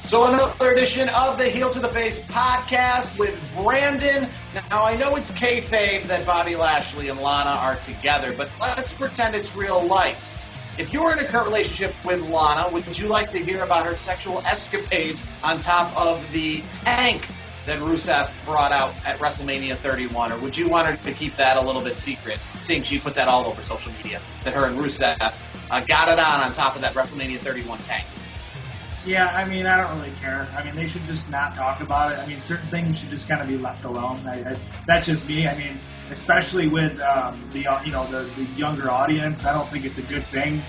So another edition of the Heel to the Face podcast with Brandon. Now, I know it's kayfabe that Bobby Lashley and Lana are together, but let's pretend it's real life. If you were in a current relationship with Lana, would you like to hear about her sexual escapades on top of the tank that Rusev brought out at WrestleMania 31? Or would you want her to keep that a little bit secret, seeing she put that all over social media, that her and Rusev got it on top of that WrestleMania 31 tank? Yeah, I mean, I don't really care. I mean, they should just not talk about it. I mean, certain things should just kind of be left alone. That's just me. I mean, especially with the younger audience, I don't think it's a good thing.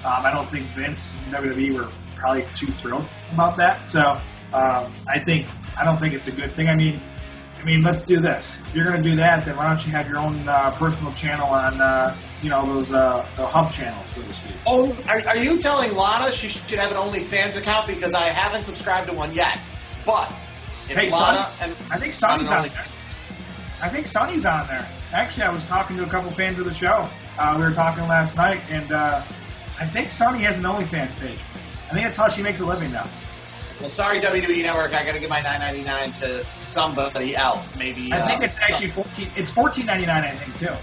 I don't think Vince and WWE were probably too thrilled about that. So I don't think it's a good thing. I mean, let's do this. If you're going to do that, then why don't you have your own personal channel on, those the hub channels, so to speak. Oh, are you telling Lana she should have an OnlyFans account? Because I haven't subscribed to one yet. But if Lana I think Sonny's on there. I think Sonny's on there. Actually, I was talking to a couple fans of the show. We were talking last night, and I think Sonny has an OnlyFans page. I think that's how she makes a living now. Well, sorry, WWE Network. I got to give my $9.99 to somebody else. Maybe. I think it's actually $14. It's $14.99, I think, too.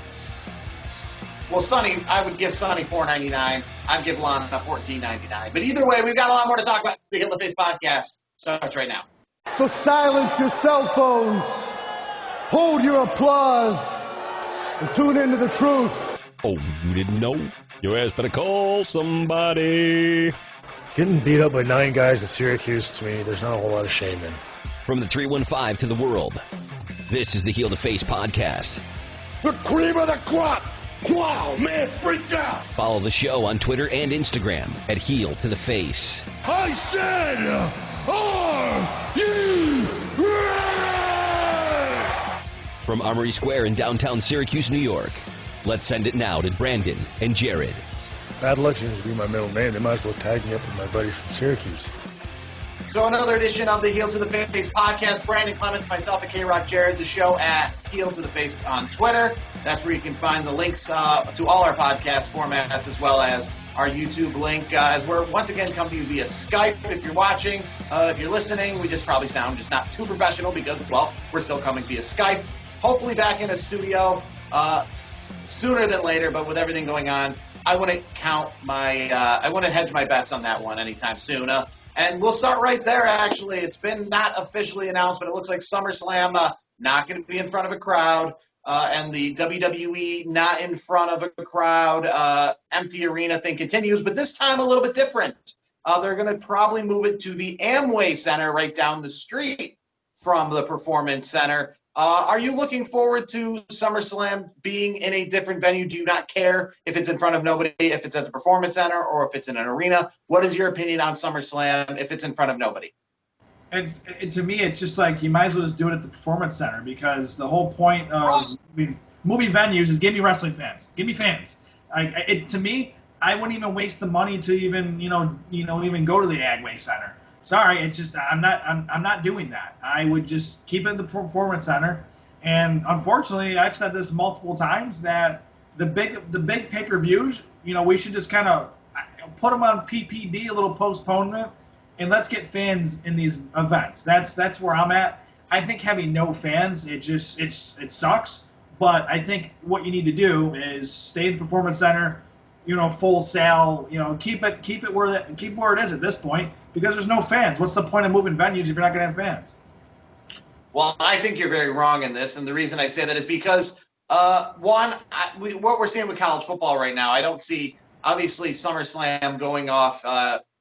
Well, Sonny, I would give Sonny $4.99. I'd give Lana $14.99. But either way, we've got a lot more to talk about. The Heel to the Face podcast starts right now. So silence your cell phones. Hold your applause. And tune into the truth. Oh, you didn't know? Your ass better call somebody. Getting beat up by 9 guys in Syracuse, to me, there's not a whole lot of shame in. From the 315 to the world, this is the Heel to Face podcast. The cream of the crop! Wow, man, freaked out! Follow the show on Twitter and Instagram at Heel to the Face. I said, are you ready? From Armory Square in downtown Syracuse, New York, let's send it now to Brandon and Jared. Bad luck seems to be my middle name. They might as well tag me up with my buddies from Syracuse. So another edition of the Heel to the Face podcast. Brandon Clements, myself, and K-Rock Jared. The show at Heel to the Face on Twitter. That's where you can find the links to all our podcast formats, as well as our YouTube link. As we're once again coming to you via Skype. If you're watching, if you're listening, we just probably sound just not too professional because, well, we're still coming via Skype. Hopefully back in a studio sooner than later, but with everything going on, I wouldn't I wouldn't hedge my bets on that one anytime soon. And we'll start right there, actually. It's been not officially announced, but it looks like Summerslam not going to be in front of a crowd, and the WWE not in front of a crowd, empty arena thing continues, but this time a little bit different. They're going to probably move it to the Amway Center right down the street from the Performance Center. Are you looking forward to SummerSlam being in a different venue? Do you not care if it's in front of nobody, if it's at the Performance Center or if it's in an arena? What is your opinion on SummerSlam if it's in front of nobody? To me, it's just like you might as well just do it at the Performance Center, because the whole point of moving venues is give me wrestling fans, give me fans. To me, I wouldn't even waste the money to even even go to the Amway Center. Sorry, it's just I'm not doing that. I would just keep it in the Performance Center. And unfortunately, I've said this multiple times that the big pay-per-views, we should just kind of put them on PPD, a little postponement, and let's get fans in these events. That's where I'm at. I think having no fans, it sucks. But I think what you need to do is stay in the Performance Center. Full sale, keep it where it is at this point, because there's no fans. What's the point of moving venues if you're not going to have fans? Well, I think you're very wrong in this, and the reason I say that is because, what we're seeing with college football right now, I don't see, obviously, SummerSlam going off,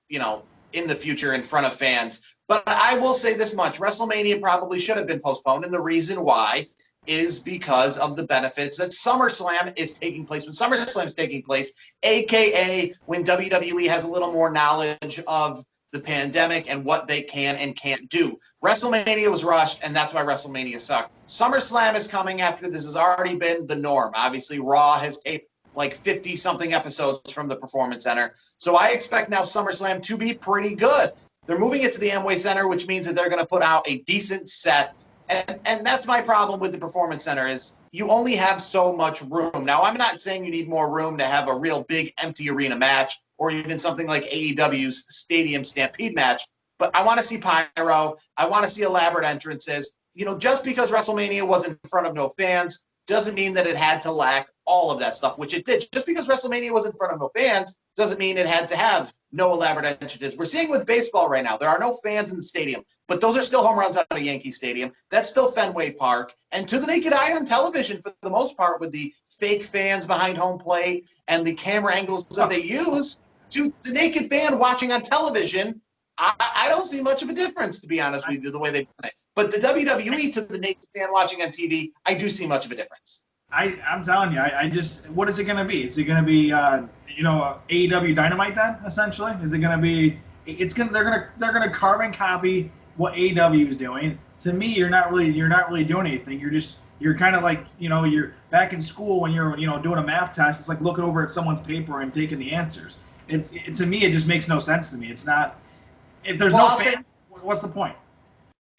in the future in front of fans. But I will say this much. WrestleMania probably should have been postponed, and the reason why is because of the benefits that SummerSlam is taking place. When SummerSlam is taking place, a.k.a. when WWE has a little more knowledge of the pandemic and what they can and can't do. WrestleMania was rushed, and that's why WrestleMania sucked. SummerSlam is coming after this has already been the norm. Obviously, Raw has taped like 50-something episodes from the Performance Center. So I expect now SummerSlam to be pretty good. They're moving it to the Amway Center, which means that they're going to put out a decent set. And that's my problem with the Performance Center is you only have so much room. Now, I'm not saying you need more room to have a real big empty arena match or even something like AEW's Stadium Stampede match. but I want to see pyro. I want to see elaborate entrances. Just because WrestleMania was in front of no fans doesn't mean that it had to lack all of that stuff, which it did. Just because WrestleMania was in front of no fans doesn't mean it had to have no elaborate entrances. We're seeing with baseball right now, there are no fans in the stadium, but those are still home runs out of Yankee Stadium. That's still Fenway Park. And to the naked eye on television, for the most part, with the fake fans behind home plate and the camera angles that they use, to the naked fan watching on television, I don't see much of a difference, to be honest with you, the way they've done it. But the WWE to the naked fan watching on TV, I do see much of a difference. I'm telling you, I just, what is it going to be? Is it going to be, AEW Dynamite then, essentially? Is it going to be, they're going to carbon copy what AEW is doing. To me, you're not really doing anything. You're kind of like, you're back in school when you're, doing a math test. It's like looking over at someone's paper and taking the answers. To me, it just makes no sense to me. It's not, if there's no fans, what's the point?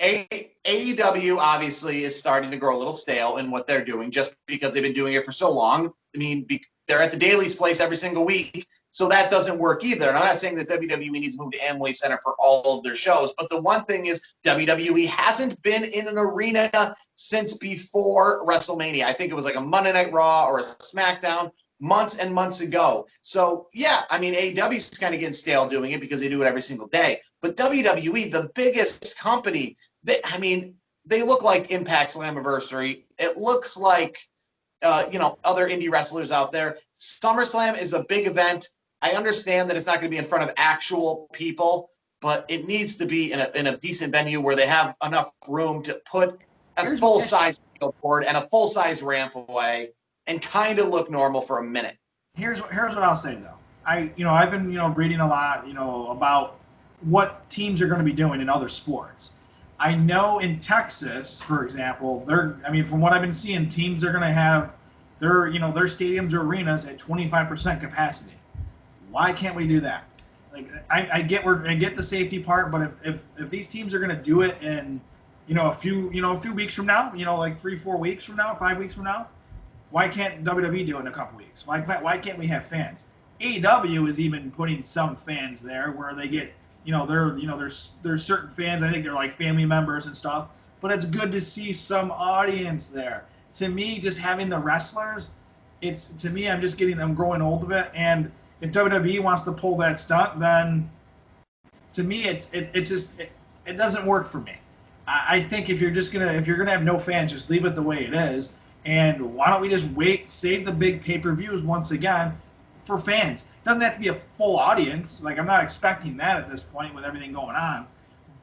AEW obviously is starting to grow a little stale in what they're doing just because they've been doing it for so long. I mean, they're at the Daily's place every single week, so that doesn't work either. And I'm not saying that WWE needs to move to Amway Center for all of their shows, but the one thing is WWE hasn't been in an arena since before WrestleMania. I think it was like a Monday Night Raw or a SmackDown months and months ago. So, yeah, I mean, AEW is kind of getting stale doing it because they do it every single day. But WWE, the biggest company, they look like Impact Slammiversary. It looks like, other indie wrestlers out there. Summerslam is a big event. I understand that it's not going to be in front of actual people, but it needs to be in a decent venue where they have enough room to put a full-size board and a full-size ramp away and kind of look normal for a minute. Here's what I'll say though. I've been reading a lot about what teams are going to be doing in other sports. I know in Texas, for example, from what I've been seeing, teams are going to have their stadiums or arenas at 25% capacity. Why can't we do that? Like I get the safety part, but if these teams are going to do it in a few weeks from now, like 3-4 weeks from now, 5 weeks from now, why can't WWE do it in a couple weeks? Why can't we have fans? AEW is even putting some fans there where they get, there's certain fans, I think they're like family members and stuff, but it's good to see some audience there. To me, just having the wrestlers, I'm growing old of it. And if WWE wants to pull that stunt, then to me, it doesn't work for me. I think if you're gonna have no fans, just leave it the way it is. And why don't we just save the big pay-per-views once again for fans? It doesn't have to be a full audience. Like, I'm not expecting that at this point with everything going on.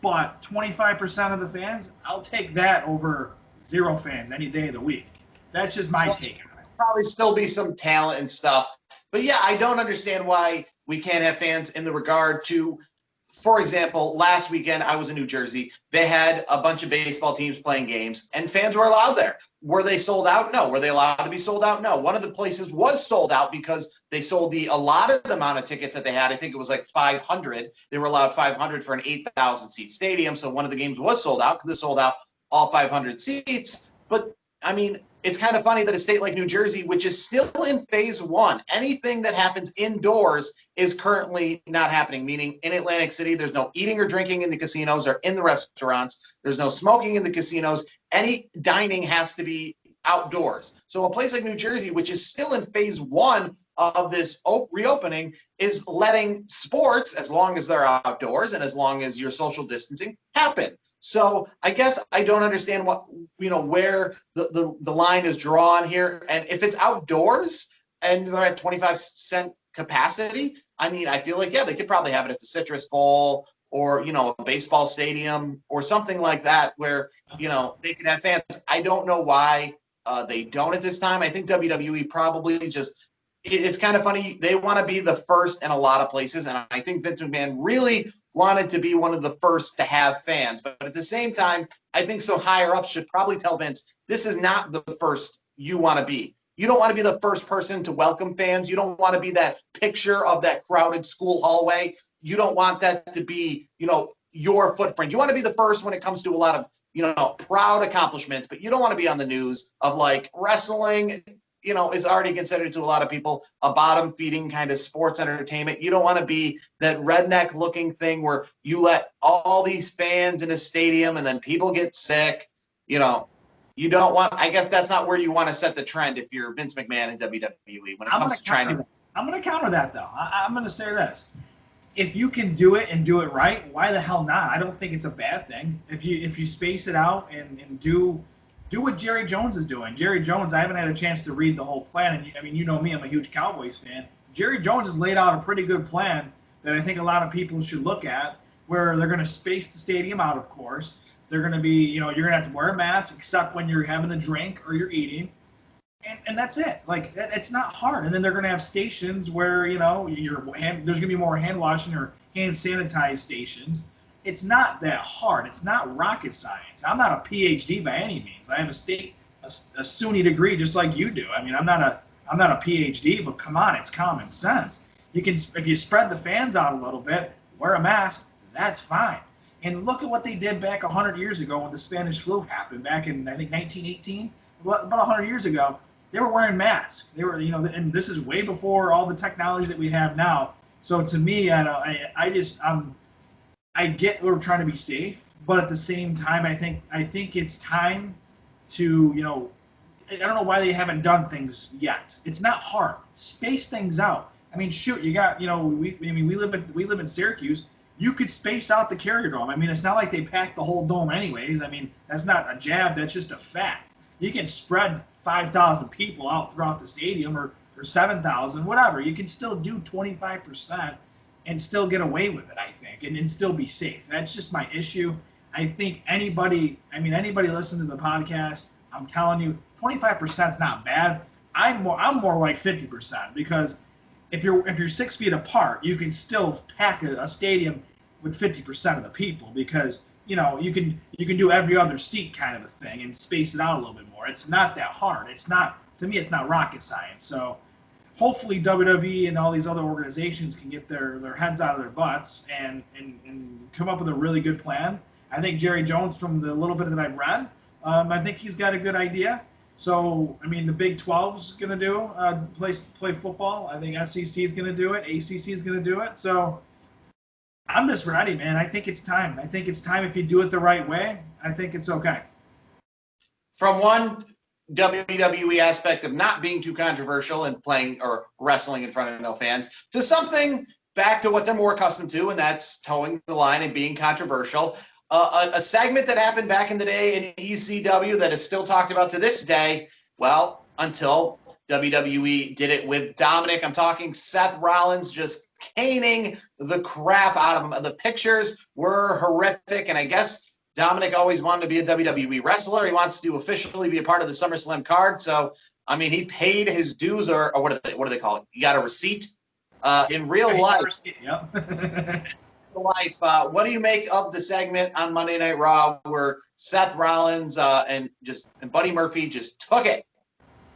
But 25% of the fans, I'll take that over 0 fans any day of the week. That's just my take on it. Probably still be some talent and stuff. But, yeah, I don't understand why we can't have fans in the regard to, for example, last weekend I was in New Jersey. They had a bunch of baseball teams playing games, and fans were allowed there. Were they sold out? No. Were they allowed to be sold out? No. One of the places was sold out because they sold the allotted amount of tickets that they had. I think it was like 500. They were allowed 500 for an 8,000-seat stadium, so one of the games was sold out because they sold out all 500 seats. But, I mean, it's kind of funny that a state like New Jersey, which is still in phase 1, anything that happens indoors is currently not happening, meaning in Atlantic City, there's no eating or drinking in the casinos or in the restaurants. There's no smoking in the casinos. Any dining has to be outdoors. So a place like New Jersey, which is still in phase 1 of this reopening, is letting sports, as long as they're outdoors and as long as you're social distancing, happen. So I guess I don't understand where the line is drawn here. And if it's outdoors and they're at 25% capacity, I mean, I feel like, yeah, they could probably have it at the Citrus Bowl or, a baseball stadium or something like that where, they could have fans. I don't know why they don't at this time. I think WWE probably it's kind of funny. They want to be the first in a lot of places. And I think Vince McMahon really wanted to be one of the first to have fans. But at the same time, I think some higher ups should probably tell Vince, this is not the first you want to be. You don't want to be the first person to welcome fans. You don't want to be that picture of that crowded school hallway. You don't want that to be, your footprint. You want to be the first when it comes to a lot of, proud accomplishments, but you don't want to be on the news of like wrestling, is already considered to a lot of people a bottom-feeding kind of sports entertainment. You don't want to be that redneck-looking thing where you let all these fans in a stadium and then people get sick. You don't want. I guess that's not where you want to set the trend if you're Vince McMahon in WWE when it comes to trying to. I'm going to counter that though. I'm going to say this: if you can do it and do it right, why the hell not? I don't think it's a bad thing. If you space it out and do what Jerry Jones is doing. Jerry Jones, I haven't had a chance to read the whole plan, and I mean, you know me, I'm a huge Cowboys fan. Jerry Jones has laid out a pretty good plan that I think a lot of people should look at, where they're going to space the stadium out, of course. They're going to be, you're going to have to wear a mask except when you're having a drink or you're eating. And that's it. Like, it's not hard. And then they're going to have stations where, there's going to be more hand washing or hand sanitized stations. It's not that hard. It's not rocket science. I'm not a PhD by any means. I have a SUNY degree just like you do. I mean, I'm not a PhD, but come on, it's common sense. If you spread the fans out a little bit, wear a mask, that's fine. And look at what they did back 100 years ago when the Spanish flu happened, back in, I think, 1918. About 100 years ago, they were wearing masks. They were, and this is way before all the technology that we have now. So to me, I get we're trying to be safe, but at the same time, I think it's time to, I don't know why they haven't done things yet. It's not hard. Space things out. I mean, shoot, you got, we live in Syracuse. You could space out the Carrier Dome. I mean, it's not like they packed the whole dome anyways. I mean, that's not a jab. That's just a fact. You can spread 5,000 people out throughout the stadium or 7,000, whatever. You can still do 25% and still get away with it, I think, and still be safe. That's just my issue. I think anybody listening to the podcast, I'm telling you, 25% is not bad. I'm more like 50% because if you're 6 feet apart, you can still pack a stadium with 50% of the people because you can do every other seat kind of a thing and space it out a little bit more. It's not that hard. To me, it's not rocket science. So hopefully WWE and all these other organizations can get their heads out of their butts and come up with a really good plan. I think Jerry Jones, from the little bit that I've read, I think he's got a good idea. So, I mean, the Big 12's going to play football. I think SEC is going to do it. ACC is going to do it. So I'm just ready, man. I think it's time. I think it's time if you do it the right way. I think it's okay. From one WWE aspect of not being too controversial and playing or wrestling in front of no fans to something back to what they're more accustomed to, and that's towing the line and being controversial. A segment that happened back in the day in ECW that is still talked about to this day, well, until WWE did it with Dominic. I'm talking Seth Rollins just caning the crap out of him. The pictures were horrific, and I guess Dominic always wanted to be a WWE wrestler. He wants to officially be a part of the Summerslam card. So, I mean, he paid his dues, or what do they call it? You got a receipt? In real life. Yep. What do you make of the segment on Monday Night Raw where Seth Rollins and Buddy Murphy just took it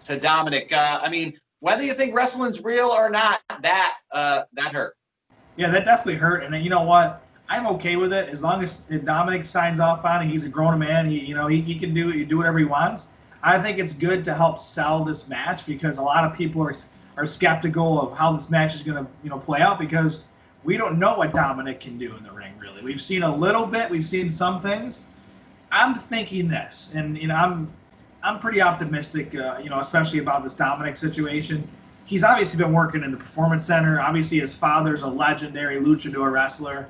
to Dominic? I mean, whether you think wrestling's real or not, that hurt. Yeah, that definitely hurt. And you know what? I'm okay with it as long as Dominic signs off on it. He's a grown man. He can do whatever he wants. I think it's good to help sell this match because a lot of people are skeptical of how this match is going to play out because we don't know what Dominic can do in the ring, really. We've seen a little bit. We've seen some things. I'm thinking this, and I'm pretty optimistic, especially about this Dominic situation. He's obviously been working in the Performance Center. Obviously, his father's a legendary luchador wrestler.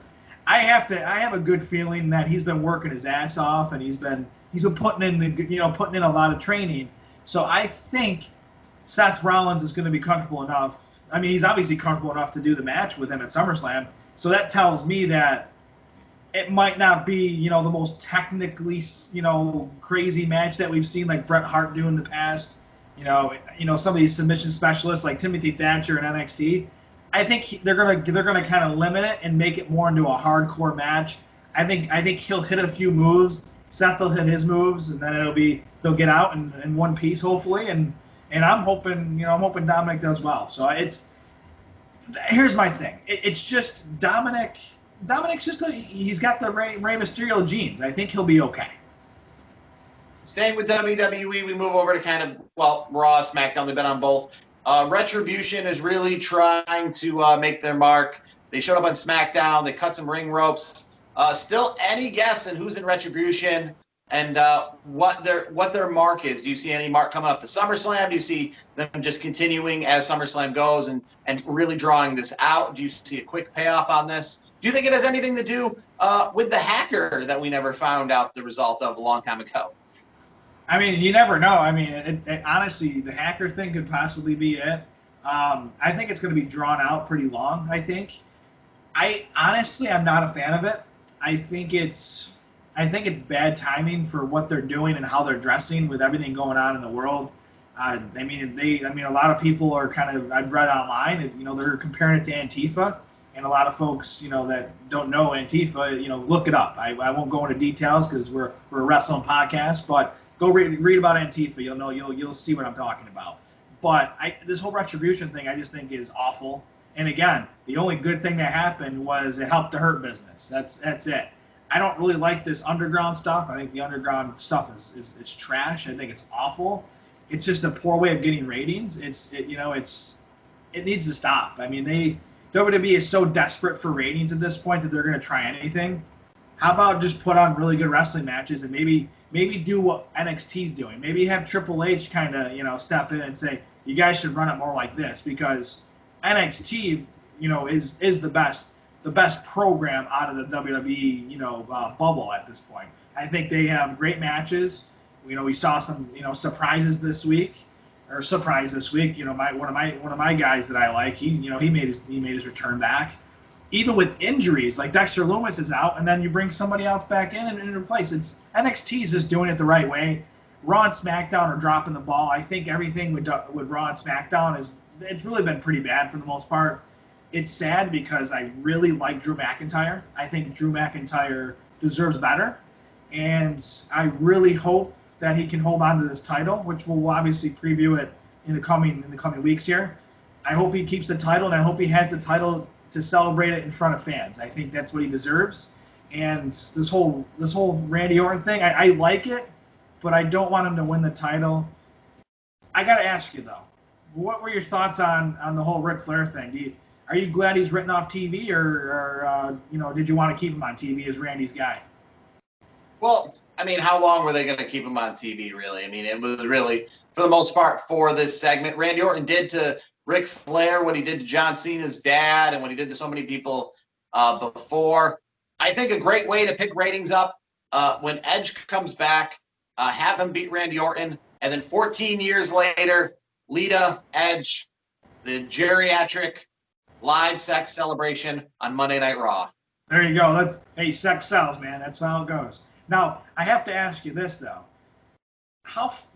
I have a good feeling that he's been working his ass off, and he's been putting in a lot of training. So I think Seth Rollins is going to be comfortable enough. I mean, he's obviously comfortable enough to do the match with him at SummerSlam. So that tells me that it might not be, the most technically, crazy match that we've seen like Bret Hart do in the past. Some of these submission specialists like Timothy Thatcher in NXT. I think they're gonna kind of limit it and make it more into a hardcore match. I think he'll hit a few moves. Seth will hit his moves, and then they'll get out in one piece hopefully. And I'm hoping Dominic does well. So here's my thing. It's just Dominic. Dominic's he's got the Rey Mysterio genes. I think he'll be okay. Staying with WWE, we move over to kind of, Raw, SmackDown. They've been on both. Retribution is really trying to make their mark. They showed up on SmackDown. They cut some ring ropes. Still, any guess on who's in Retribution and what their mark is? Do you see any mark coming up to SummerSlam? Do you see them just continuing as SummerSlam goes and really drawing this out? Do you see a quick payoff on this? Do you think it has anything to do with the hacker that we never found out the result of a long time ago? I mean, you never know. I mean, honestly, the hacker thing could possibly be it. I think it's going to be drawn out pretty long, I think. I'm not a fan of it. I think it's bad timing for what they're doing and how they're dressing with everything going on in the world. A lot of people are kind of, I've read online, they're comparing it to Antifa. And a lot of folks, that don't know Antifa, look it up. I won't go into details because we're a wrestling podcast, but go read about Antifa. You'll see what I'm talking about. But this whole Retribution thing, I just think is awful. And again, the only good thing that happened was it helped the Hurt business. That's it. I don't really like this underground stuff. I think the underground stuff is trash. I think it's awful. It's just a poor way of getting ratings. It needs to stop. I mean, WWE is so desperate for ratings at this point that they're going to try anything. How about just put on really good wrestling matches and maybe do what NXT's doing? Maybe have Triple H kind of, step in and say, you guys should run it more like this, because NXT, is the best program out of the WWE, bubble at this point. I think they have great matches. We saw some, surprises this week. One of my guys that I like, he made his return back. Even with injuries, like Dexter Loomis is out, and then you bring somebody else back in and replace. NXT is just doing it the right way. Raw and SmackDown are dropping the ball. I think everything with Raw and SmackDown it's really been pretty bad for the most part. It's sad because I really like Drew McIntyre. I think Drew McIntyre deserves better, and I really hope that he can hold on to this title, which we'll obviously preview it in the coming weeks here. I hope he keeps the title, and I hope he has the title to celebrate it in front of fans. I think that's what he deserves. And this whole Randy Orton thing, I like it, but I don't want him to win the title. I got to ask you, though, what were your thoughts on the whole Ric Flair thing? Are you glad he's written off TV, or did you want to keep him on TV as Randy's guy? Well, I mean, how long were they going to keep him on TV, really? I mean, it was really, for the most part, for this segment. Randy Orton did to Ric Flair what he did to John Cena's dad and what he did to so many people before. I think a great way to pick ratings up when Edge comes back, have him beat Randy Orton, and then 14 years later, Lita, Edge, the geriatric live sex celebration on Monday Night Raw. There you go. Sex sells, man. That's how it goes. Now, I have to ask you this, though.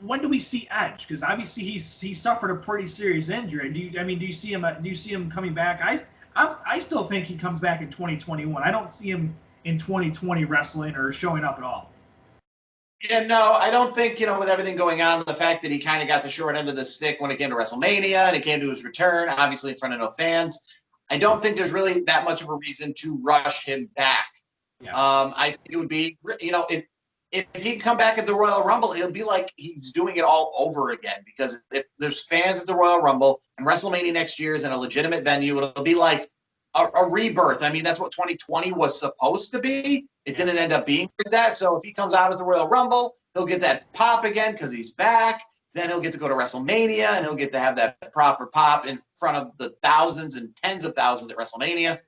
When do we see Edge? Because obviously he suffered a pretty serious injury. Do you see him coming back? I still think he comes back in 2021. I don't see him in 2020 wrestling or showing up at all. Yeah, no, I don't think, with everything going on, the fact that he kind of got the short end of the stick when it came to WrestleMania and it came to his return, obviously in front of no fans, I don't think there's really that much of a reason to rush him back. Yeah. I think it would be, if he can come back at the Royal Rumble, it'll be like he's doing it all over again, because if there's fans at the Royal Rumble and WrestleMania next year is in a legitimate venue, it'll be like a rebirth. I mean, that's what 2020 was supposed to be. It didn't end up being like that. So if he comes out at the Royal Rumble, he'll get that pop again because he's back. Then he'll get to go to WrestleMania and he'll get to have that proper pop in front of the thousands and tens of thousands at WrestleMania.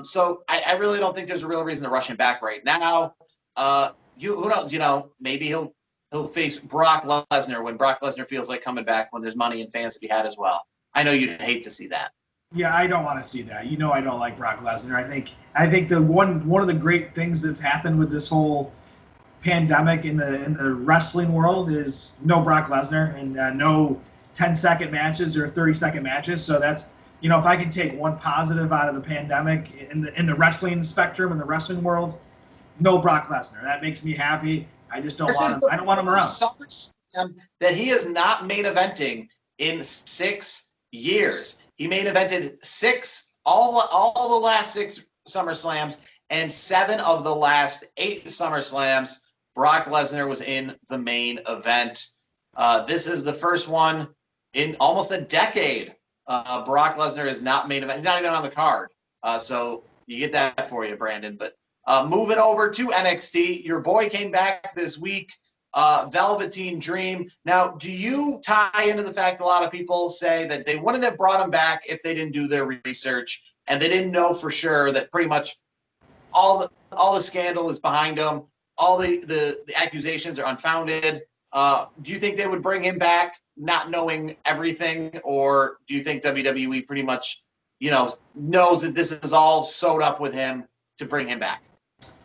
So I really don't think there's a real reason to rush him back right now. Who knows? Maybe he'll face Brock Lesnar when Brock Lesnar feels like coming back, when there's money and fans to be had as well. I know you'd hate to see that. Yeah, I don't want to see that. I don't like Brock Lesnar. I think the one of the great things that's happened with this whole pandemic in the wrestling world is no Brock Lesnar and no 10-second matches or 30-second matches. So that's, if I can take one positive out of the pandemic in the wrestling spectrum, in the wrestling world, no Brock Lesnar. That makes me happy. I just don't want him. I don't want him around. Summerslam that he is not main eventing in 6 years. He main evented all the last 6 SummerSlams and 7 of the last 8 SummerSlams Brock Lesnar was in the main event. This is the first one in almost a decade. Brock Lesnar is not main event, not even on the card. So you get that for you, Brandon. But moving over to NXT, your boy came back this week, Velveteen Dream. Now, do you tie into the fact a lot of people say that they wouldn't have brought him back if they didn't do their research and they didn't know for sure that pretty much all the scandal is behind him, all the accusations are unfounded? Do you think they would bring him back not knowing everything, or do you think WWE pretty much, knows that this is all sewed up with him to bring him back?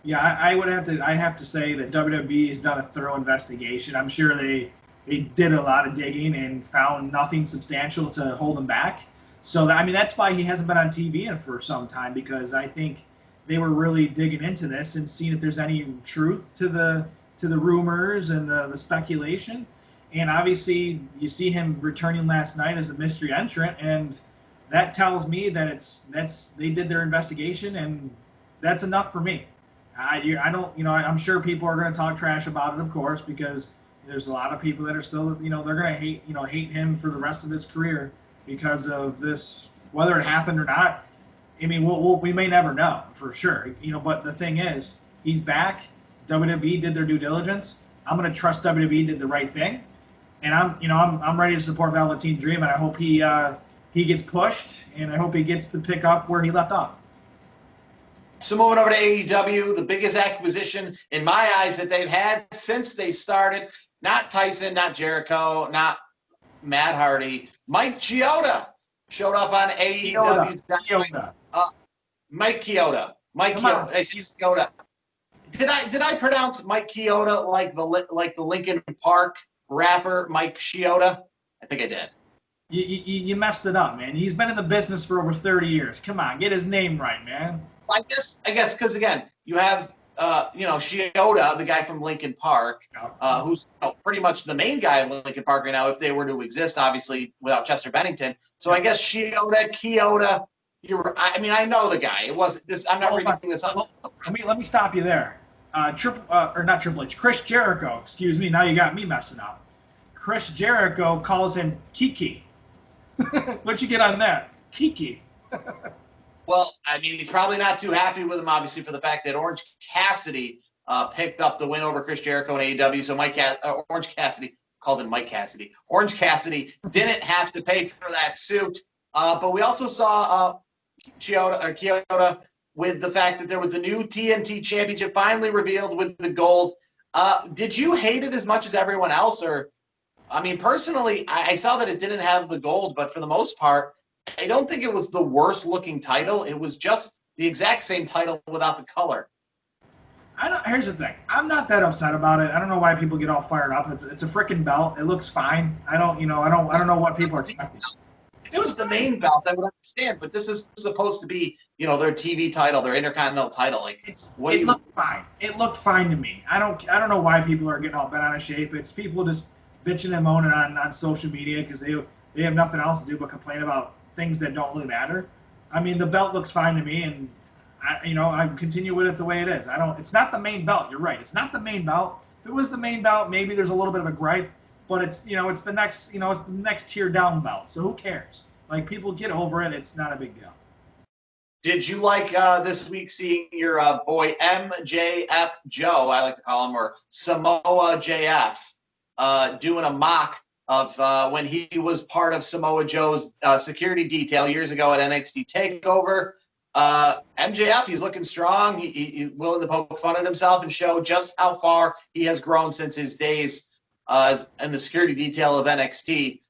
Yeah, I have to say that WWE has done a thorough investigation. I'm sure they did a lot of digging and found nothing substantial to hold him back. So that's why he hasn't been on TV for some time, because I think they were really digging into this and seeing if there's any truth to the rumors and the speculation. And obviously, you see him returning last night as a mystery entrant, and that tells me that they did their investigation, and that's enough for me. I don't, I'm sure people are going to talk trash about it, of course, because there's a lot of people that are still, they're going to hate him for the rest of his career because of this, whether it happened or not. I mean, we may never know for sure, but the thing is, he's back. WWE did their due diligence. I'm going to trust WWE did the right thing. And I'm ready to support Velveteen Dream, and I hope he gets pushed, and I hope he gets to pick up where he left off. So moving over to AEW, the biggest acquisition in my eyes that they've had since they started, not Tyson, not Jericho, not Matt Hardy, Mike Chioda showed up on AEW. Mike Chioda. Chioda. Did I pronounce Mike Chioda like the Linkin Park rapper Mike Chioda? I think I did. You messed it up, man. He's been in the business for over 30 years. Come on, get his name right, man. I guess because again, you have Chioda, the guy from Linkin Park, who's pretty much the main guy of Linkin Park right now, if they were to exist, obviously without Chester Bennington. So I guess Chioda. I know the guy. It wasn't this. I'm not reading this up. Let me stop you there. Not Triple H. Chris Jericho. Excuse me. Now you got me messing up. Chris Jericho calls him Kiki. What'd you get on that? Kiki. Well, he's probably not too happy with him, obviously, for the fact that Orange Cassidy picked up the win over Chris Jericho in AEW. So Orange Cassidy called him Mike Cassidy. Orange Cassidy didn't have to pay for that suit. But we also saw Chioda with the fact that there was a new TNT championship finally revealed with the gold. Did you hate it as much as everyone else? Or, personally, I saw that it didn't have the gold, but for the most part, I don't think it was the worst looking title. It was just the exact same title without the color. Here's the thing. I'm not that upset about it. I don't know why people get all fired up. It's a freaking belt. It looks fine. I don't know what people are expecting. If it was the main belt, I would understand. But this is supposed to be, their TV title, their Intercontinental title. It looked fine. It looked fine to me. I don't know why people are getting all bent out of shape. It's people just bitching and moaning on social media because they have nothing else to do but complain about things that don't really matter. The belt looks fine to me, and I continue with it the way it is. It's not the main belt. You're right. It's not the main belt. If it was the main belt, maybe there's a little bit of a gripe, but it's the next tier down belt. So who cares? People get over it. It's not a big deal. Did you like this week seeing your boy MJF Joe, I like to call him, or Samoa JF, doing a mock of when he was part of Samoa Joe's security detail years ago at NXT TakeOver? MJF, he's looking strong. He's willing to poke fun at himself and show just how far he has grown since his days in the security detail of NXT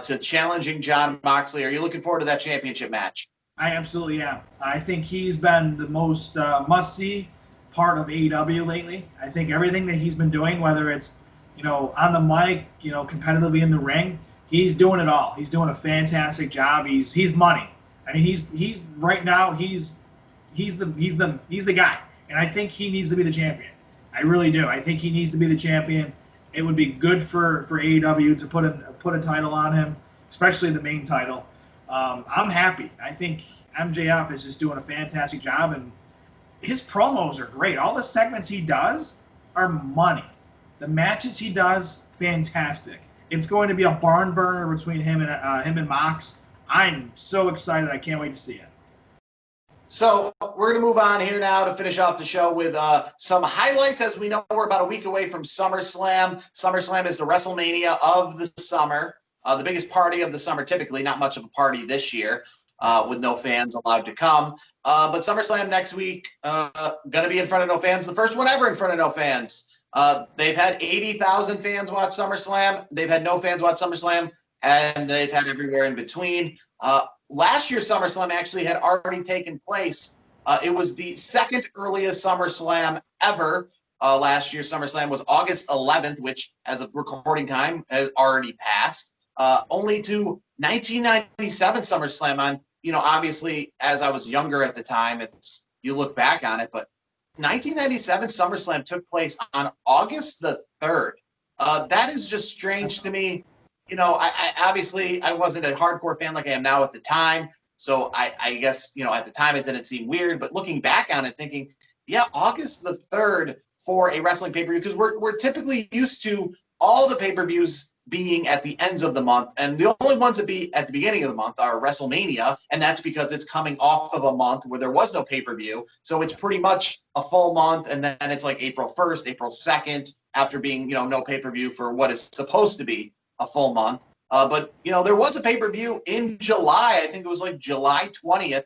to challenging Jon Moxley. Are you looking forward to that championship match? I absolutely am. I think he's been the most must-see part of AEW lately. I think everything that he's been doing, whether it's on the mic, competitively in the ring, he's doing it all. He's doing a fantastic job. He's money. He's right now he's the guy, and I think he needs to be the champion. I really do. I think he needs to be the champion. It would be good for AEW to put a title on him, especially the main title. I'm happy. I think MJF is just doing a fantastic job, and his promos are great. All the segments he does are money. The matches he does, fantastic. It's going to be a barn burner between him and Mox. I'm so excited. I can't wait to see it. So we're going to move on here now to finish off the show with some highlights. As we know, we're about a week away from SummerSlam. SummerSlam is the WrestleMania of the summer, the biggest party of the summer typically, not much of a party this year with no fans allowed to come. But SummerSlam next week, going to be in front of no fans, the first one ever in front of no fans. They've had 80,000 fans watch SummerSlam. They've had no fans watch SummerSlam, and they've had everywhere in between. Last year's SummerSlam actually had already taken place. It was the second earliest SummerSlam ever. Last year's SummerSlam was August 11th, which, as of recording time, has already passed. Only to 1997 SummerSlam on, obviously, as I was younger at the time, you look back on it, but 1997 SummerSlam took place on August the 3rd. That is just strange to me. I obviously I wasn't a hardcore fan like I am now at the time. So I guess, at the time it didn't seem weird. But looking back on it, thinking, yeah, August the 3rd for a wrestling pay-per-view, because we're typically used to all the pay-per-views being at the ends of the month. And the only ones that be at the beginning of the month are WrestleMania. And that's because it's coming off of a month where there was no pay-per-view. So it's pretty much a full month. And then it's like April 1st, April 2nd, after being, no pay-per-view for what is supposed to be a full month. But there was a pay-per-view in July. I think it was like July 20th.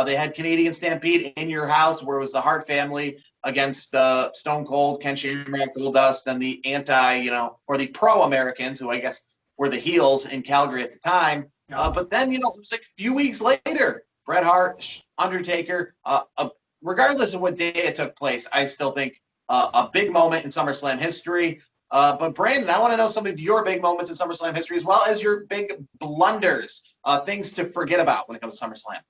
They had Canadian Stampede in your house, where it was the Hart family against Stone Cold, Ken Shamrock, Goldust, and the or the pro-Americans, who I guess were the heels in Calgary at the time. But then, it was like a few weeks later, Bret Hart, Undertaker, regardless of what day it took place, I still think a big moment in SummerSlam history. But Brandon, I want to know some of your big moments in SummerSlam history, as well as your big blunders, things to forget about when it comes to SummerSlam.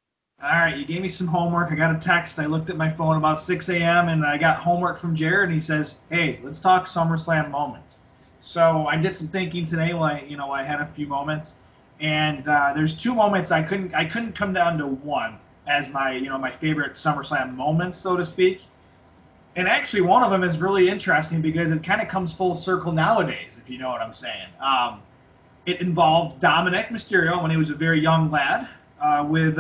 All right, you gave me some homework. I got a text. I looked at my phone about 6 a.m. and I got homework from Jared, and he says, "Hey, let's talk SummerSlam moments." So I did some thinking today. I had a few moments, and there's two moments I couldn't come down to one as my favorite SummerSlam moments, so to speak. And actually, one of them is really interesting because it kind of comes full circle nowadays, if you know what I'm saying. It involved Dominic Mysterio when he was a very young lad with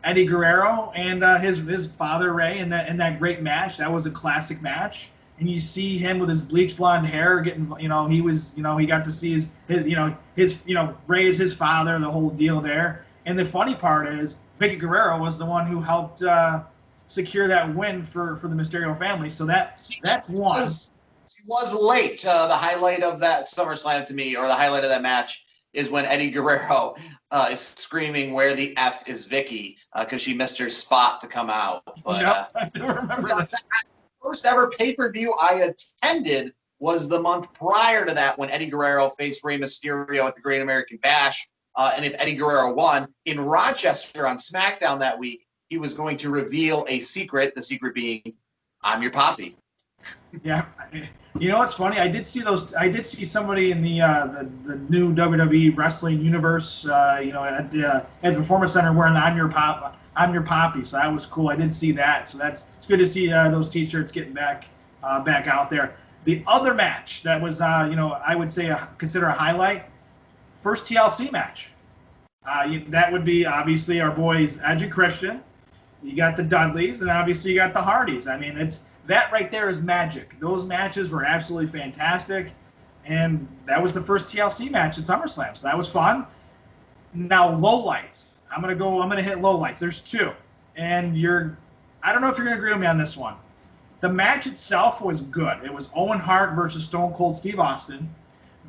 Eddie Guerrero and his father Ray in that great match. That was a classic match. And you see him with his bleach blonde hair getting, he got to see his Ray is his father, the whole deal there. And the funny part is Vicky Guerrero was the one who helped secure that win for the Mysterio family. So that's one. She was late. The highlight of that SummerSlam to me, or the highlight of that match, is when Eddie Guerrero is screaming, "Where the F is Vicky?" Because she missed her spot to come out. But I do remember that. First ever pay-per-view I attended was the month prior to that, when Eddie Guerrero faced Rey Mysterio at the Great American Bash. And if Eddie Guerrero won, in Rochester on SmackDown that week, he was going to reveal a secret, the secret being, "I'm your poppy." Yeah, what's funny? I did see somebody in the new WWE wrestling universe, at the Performance Center wearing the "I'm your poppy." So that was cool. I did see that. So it's good to see those T-shirts getting back out there. The other match that was, I would say consider a highlight, first TLC match. That would be obviously our boys Edge and Christian. You got the Dudleys, and obviously you got the Hardys. I mean, that right there is magic. Those matches were absolutely fantastic, and that was the first TLC match at SummerSlam, so that was fun. Now, lowlights. I'm gonna hit lowlights. There's two, and I don't know if you're gonna agree with me on this one. The match itself was good. It was Owen Hart versus Stone Cold Steve Austin,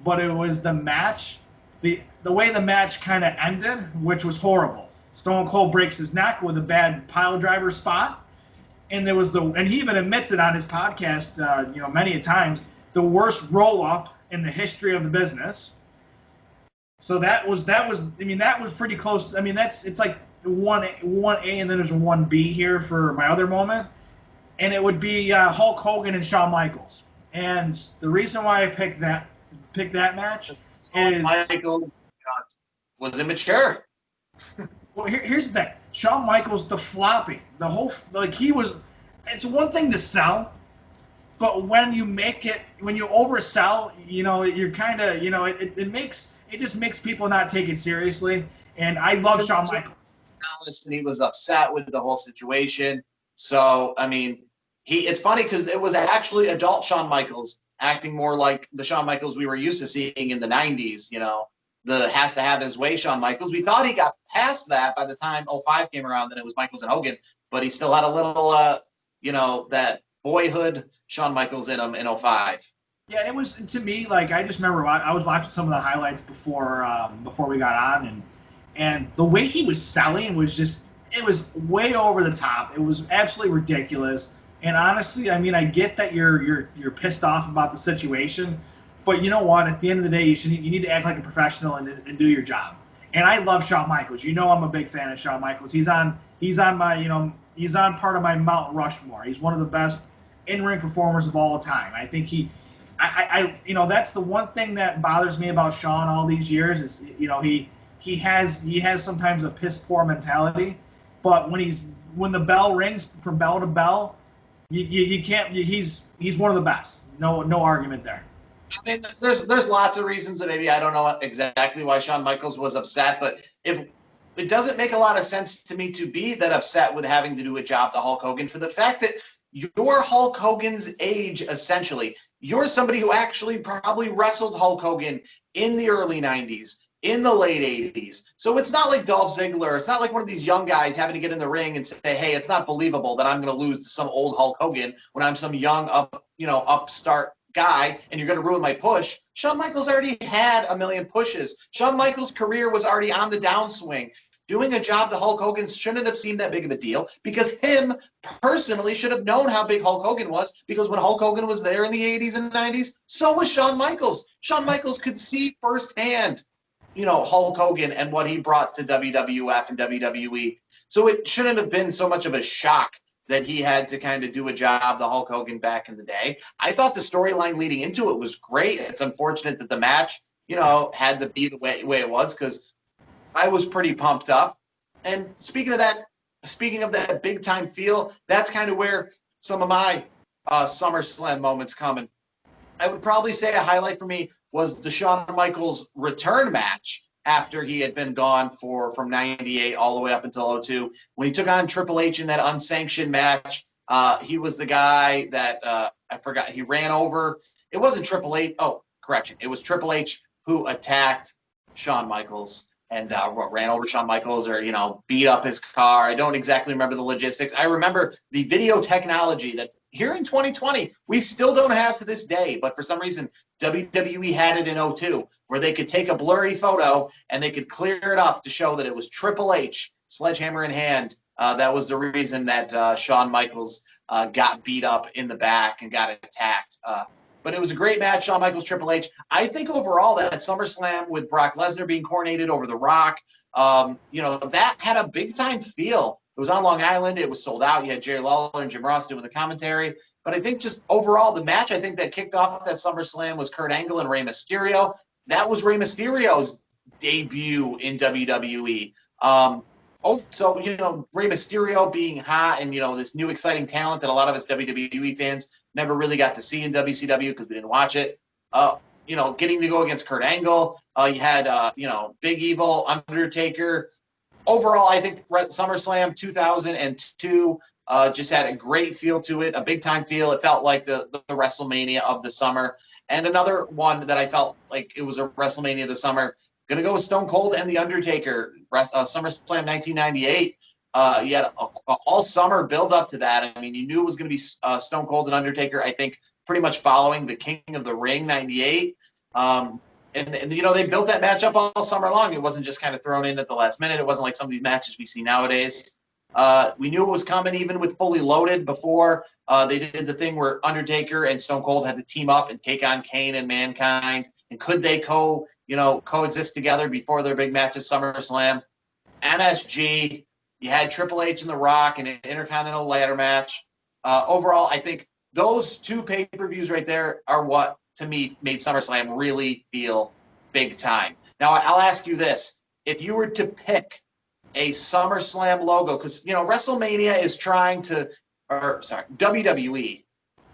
but it was the match, the way the match kind of ended, which was horrible. Stone Cold breaks his neck with a bad pile driver spot, and and he even admits it on his podcast, many a times, the worst roll up in the history of the business. So that was pretty close. I mean, it's like 1A and then there's a 1B here for my other moment, and it would be Hulk Hogan and Shawn Michaels. And the reason why I picked that match is Michaels was immature. Well, here's the thing. Shawn Michaels, the flopping, it's one thing to sell, But when you oversell, you're kind of, it just makes people not take it seriously. And I love Shawn Michaels. And he was upset with the whole situation. So, I mean, it's funny because it was actually adult Shawn Michaels acting more like the Shawn Michaels we were used to seeing in the 90s, the has to have his way Shawn Michaels. We thought he got past that by the time 05 came around, then it was Michaels and Hogan, but he still had a little, that boyhood Shawn Michaels in him in 05. Yeah, it was, to me, like, I just remember I was watching some of the highlights before we got on, and the way he was selling was just, it was way over the top. It was absolutely ridiculous. And honestly, I mean, I get that you're pissed off about the situation, but you know what? At the end of the day, you need to act like a professional and do your job. And I love Shawn Michaels. I'm a big fan of Shawn Michaels. He's on my he's on part of my Mount Rushmore. He's one of the best in-ring performers of all time. I think that's the one thing that bothers me about Shawn all these years is he has sometimes a piss poor mentality, but when the bell rings from bell to bell, you can't. He's one of the best. No argument there. I mean, there's lots of reasons that maybe I don't know exactly why Shawn Michaels was upset, but if it doesn't make a lot of sense to me to be that upset with having to do a job to Hulk Hogan for the fact that you're Hulk Hogan's age, essentially. You're somebody who actually probably wrestled Hulk Hogan in the early 90s, in the late 80s. So it's not like Dolph Ziggler. It's not like one of these young guys having to get in the ring and say, hey, it's not believable that I'm going to lose to some old Hulk Hogan when I'm some young upstart guy and you're going to ruin my push. Shawn Michaels already had a million pushes. Shawn Michaels' career was already on the downswing. Doing a job to Hulk Hogan shouldn't have seemed that big of a deal because him personally should have known how big Hulk Hogan was because when Hulk Hogan was there in the 80s and 90s, so was Shawn Michaels. Shawn Michaels could see firsthand, Hulk Hogan and what he brought to WWF and WWE. So it shouldn't have been so much of a shock that he had to kind of do a job to Hulk Hogan back in the day. I thought the storyline leading into it was great. It's unfortunate that the match, had to be the way it was because I was pretty pumped up. And speaking of that big time feel, that's kind of where some of my SummerSlam moments come in. I would probably say a highlight for me was the Shawn Michaels return match after he had been gone from 98 all the way up until 02. When he took on Triple H in that unsanctioned match, he was the guy that I forgot. He ran over. It wasn't Triple H. Oh, correction. It was Triple H who attacked Shawn Michaels and ran over Shawn Michaels or, beat up his car. I don't exactly remember the logistics. I remember the video technology that here in 2020, we still don't have to this day, but for some reason, WWE had it in 02, where they could take a blurry photo and they could clear it up to show that it was Triple H, sledgehammer in hand. That was the reason that Shawn Michaels got beat up in the back and got attacked. But it was a great match, Shawn Michaels, Triple H. I think overall that SummerSlam with Brock Lesnar being coronated over The Rock, that had a big-time feel. It was on Long Island. It was sold out. You had Jerry Lawler and Jim Ross doing the commentary. But I think just overall, the match I think that kicked off that SummerSlam was Kurt Angle and Rey Mysterio. That was Rey Mysterio's debut in WWE. So, Rey Mysterio being hot and, this new exciting talent that a lot of us WWE fans never really got to see in WCW because we didn't watch it. Getting to go against Kurt Angle. You had, Big Evil, Undertaker. Overall, I think SummerSlam 2002 just had a great feel to it, a big-time feel. It felt like the WrestleMania of the summer. And another one that I felt like it was a WrestleMania of the summer, going to go with Stone Cold and The Undertaker, SummerSlam 1998. You had all summer build up to that. I mean, you knew it was going to be Stone Cold and Undertaker, I think, pretty much following the King of the Ring 98. And they built that match up all summer long. It wasn't just kind of thrown in at the last minute. It wasn't like some of these matches we see nowadays. We knew it was coming even with Fully Loaded before. They did the thing where Undertaker and Stone Cold had to team up and take on Kane and Mankind. And could they coexist together before their big match at SummerSlam? MSG, you had Triple H and The Rock in an Intercontinental ladder match. Overall, I think those two pay-per-views right there are what, to me, made SummerSlam really feel big time. Now, I'll ask you this. If you were to pick a SummerSlam logo, because, WrestleMania is WWE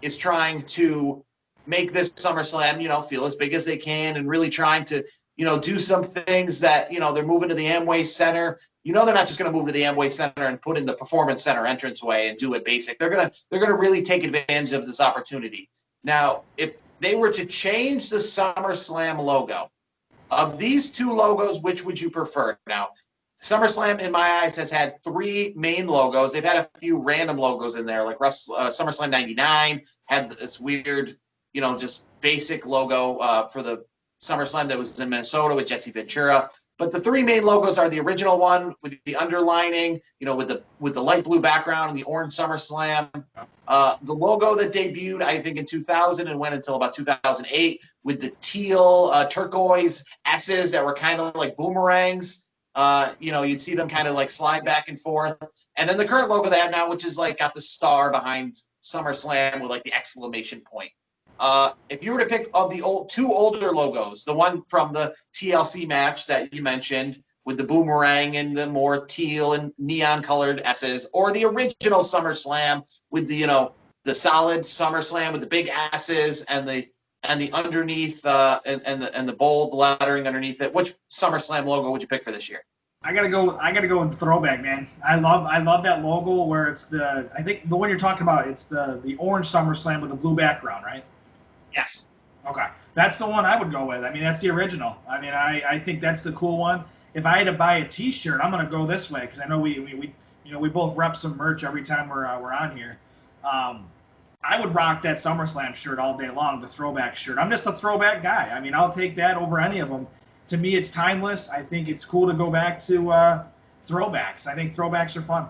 is trying to make this SummerSlam, feel as big as they can, and really trying to, do some things that, they're moving to the Amway Center. They're not just going to move to the Amway Center and put in the Performance Center entranceway and do it basic. They're gonna really take advantage of this opportunity. Now, if they were to change the SummerSlam logo, of these two logos, which would you prefer? Now, SummerSlam, in my eyes, has had three main logos. They've had a few random logos in there, like SummerSlam 99 had this weird, just basic logo for the SummerSlam that was in Minnesota with Jesse Ventura. But the three main logos are the original one with the underlining, with the light blue background and the orange SummerSlam. The logo that debuted, I think, in 2000 and went until about 2008 with the teal turquoise S's that were kind of like boomerangs. You'd see them kind of like slide back and forth. And then the current logo they have now, which is like got the star behind SummerSlam with like the exclamation point. If you were to pick of the two older logos, the one from the TLC match that you mentioned with the boomerang and the more teal and neon colored S's, or the original SummerSlam with the solid SummerSlam with the big S's and the underneath and the bold lettering underneath it, which SummerSlam logo would you pick for this year? I gotta go with throwback, man. I love that logo where it's I think the one you're talking about, it's the orange SummerSlam with the blue background, right? Yes. Okay. That's the one I would go with. I mean, that's the original. I mean, I think that's the cool one. If I had to buy a T-shirt, I'm gonna go this way because I know we both rep some merch every time we're on here. I would rock that SummerSlam shirt all day long, the throwback shirt. I'm just a throwback guy. I mean, I'll take that over any of them. To me, it's timeless. I think it's cool to go back to throwbacks. I think throwbacks are fun.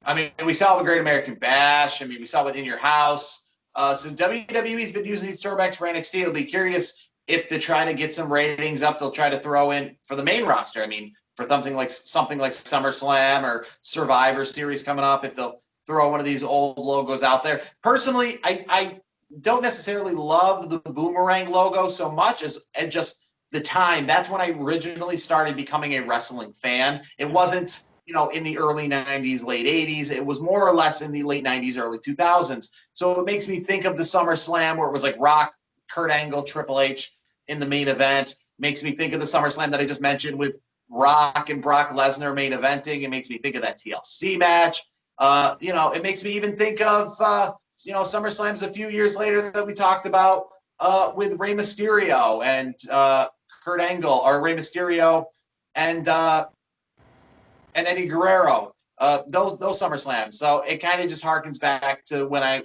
I mean, we saw the Great American Bash. I mean, we saw Within Your House. So WWE's been using these throwbacks for NXT. I'll be curious if to try to get some ratings up, they'll try to throw in for the main roster. I mean, for something like SummerSlam or Survivor Series coming up, if they'll throw one of these old logos out there. Personally, I don't necessarily love the boomerang logo so much as just the time. That's when I originally started becoming a wrestling fan. It wasn't in the early 90s, late 80s. It was more or less in the late 90s, early 2000s. So it makes me think of the SummerSlam where it was like Rock, Kurt Angle, Triple H in the main event. Makes me think of the SummerSlam that I just mentioned with Rock and Brock Lesnar main eventing. It makes me think of that TLC match. It makes me even think of, SummerSlams a few years later that we talked about with Rey Mysterio and Kurt Angle, or Rey Mysterio and Eddie Guerrero, those SummerSlams. So it kind of just harkens back to when I,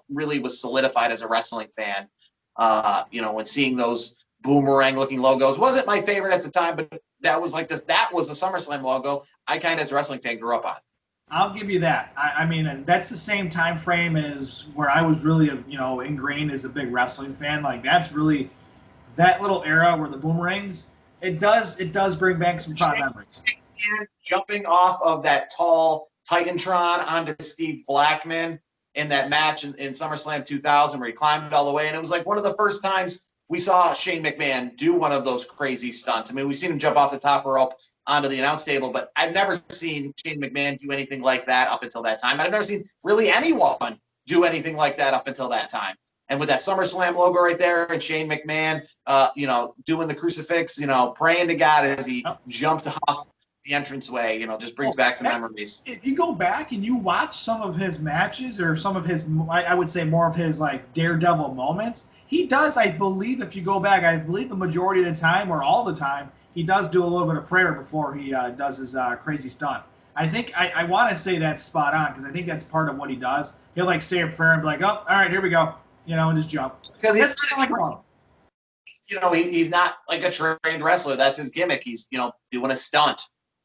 really was solidified as a wrestling fan. When seeing those boomerang-looking logos wasn't my favorite at the time, but that was the SummerSlam logo I kind of, as a wrestling fan, grew up on. I'll give you that. I mean, that's the same time frame as where I was really, ingrained as a big wrestling fan. Like, that's really that little era where the boomerangs. It does bring back some fond memories. Jumping off of that tall Titantron onto Steve Blackman in that match in SummerSlam 2000 where he climbed all the way. And it was like one of the first times we saw Shane McMahon do one of those crazy stunts. I mean, we've seen him jump off the top rope onto the announce table, but I've never seen Shane McMahon do anything like that up until that time. I've never seen really anyone do anything like that up until that time. And with that SummerSlam logo right there and Shane McMahon, doing the crucifix, praying to God as he jumped off the entranceway, just brings back some memories. If you go back and you watch some of his matches or some of his, I would say more of his like daredevil moments, he does, I believe, if you go back, I believe the majority of the time or all the time, he does do a little bit of prayer before he does his crazy stunt. I think I want to say that's spot on because I think that's part of what he does. He'll like say a prayer and be like, oh, all right, here we go, and just jump. Because he's not like a trained wrestler. That's his gimmick. He's, doing a stunt.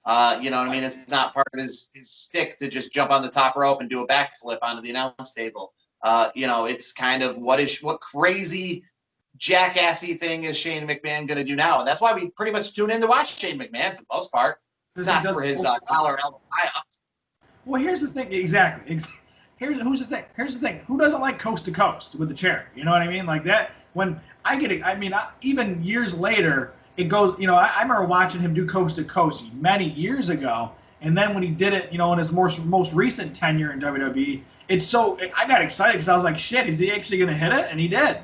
You know what I mean? It's not part of his stick to just jump on the top rope and do a backflip onto the announce table. It's kind of what crazy jackassy thing is Shane McMahon going to do now? And that's why we pretty much tune in to watch Shane McMahon for the most part. It's not for his collar and elbow tie-ups. Well, here's the thing. Exactly. Here's the thing. Who doesn't like coast to coast with the chair? You know what I mean? Like that. When I get it, even years later, it goes, I remember watching him do coast to coast many years ago, And then when he did it, in his most recent tenure in WWE, I got excited because I was like, shit, is he actually going to hit it? And he did,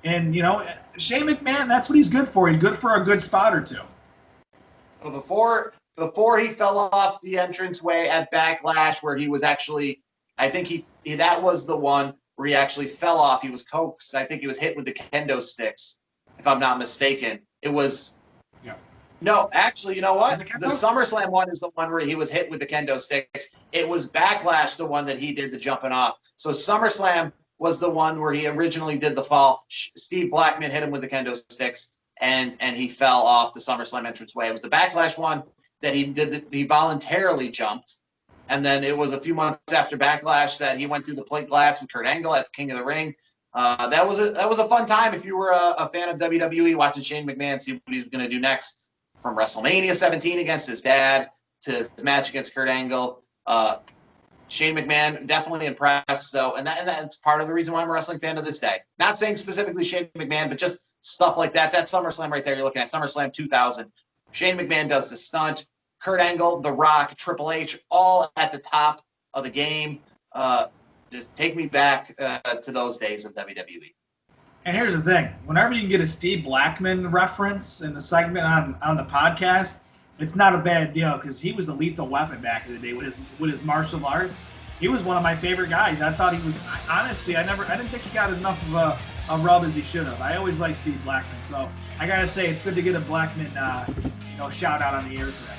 and Shane McMahon, that's what he's good for. He's good for a good spot or two. Well, before he fell off the entranceway at Backlash, where he was actually, I think that was the one where he actually fell off. He was coaxed. I think he was hit with the kendo sticks, if I'm not mistaken. It was. Yeah. No, actually, you know what? The SummerSlam one is the one where he was hit with the kendo sticks. It was Backlash, the one that he did the jumping off. So SummerSlam was the one where he originally did the fall. Steve Blackman hit him with the kendo sticks, and he fell off the SummerSlam entranceway. It was the Backlash one that he voluntarily jumped. And then it was a few months after Backlash that he went through the plate glass with Kurt Angle at the King of the Ring. That was a fun time if you were a fan of WWE, watching Shane McMahon see what he was going to do next. From WrestleMania 17 against his dad to his match against Kurt Angle, Shane McMahon definitely impressed. So, and that's part of the reason why I'm a wrestling fan to this day. Not saying specifically Shane McMahon, but just stuff like that. That SummerSlam right there, you're looking at SummerSlam 2000. Shane McMahon does the stunt. Kurt Angle, The Rock, Triple H, all at the top of the game. Just take me back to those days of WWE. And here's the thing. Whenever you can get a Steve Blackman reference in a segment on the podcast, it's not a bad deal because he was a lethal weapon back in the day with his martial arts. He was one of my favorite guys. I thought he was – honestly, I didn't think he got enough of a rub as he should have. I always liked Steve Blackman. So I got to say it's good to get a Blackman shout out on the air today.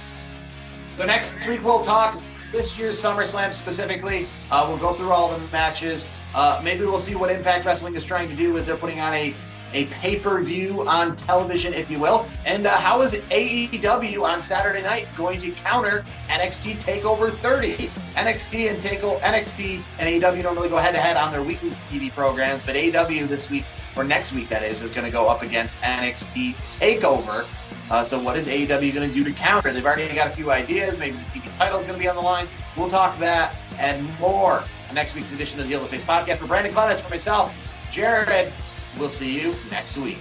So next week we'll talk this year's SummerSlam specifically. We'll go through all the matches. Maybe we'll see what Impact Wrestling is trying to do as they're putting on a pay-per-view on television, if you will. And how is AEW on Saturday night going to counter NXT TakeOver 30? NXT and AEW normally go head-to-head on their weekly TV programs, but AEW this week, or next week that is going to go up against NXT TakeOver. So what is AEW going to do to counter? They've already got a few ideas. Maybe the TV title is going to be on the line. We'll talk that and more on next week's edition of the Heel to Face podcast. For Brandon Clements, for myself, Jared, we'll see you next week.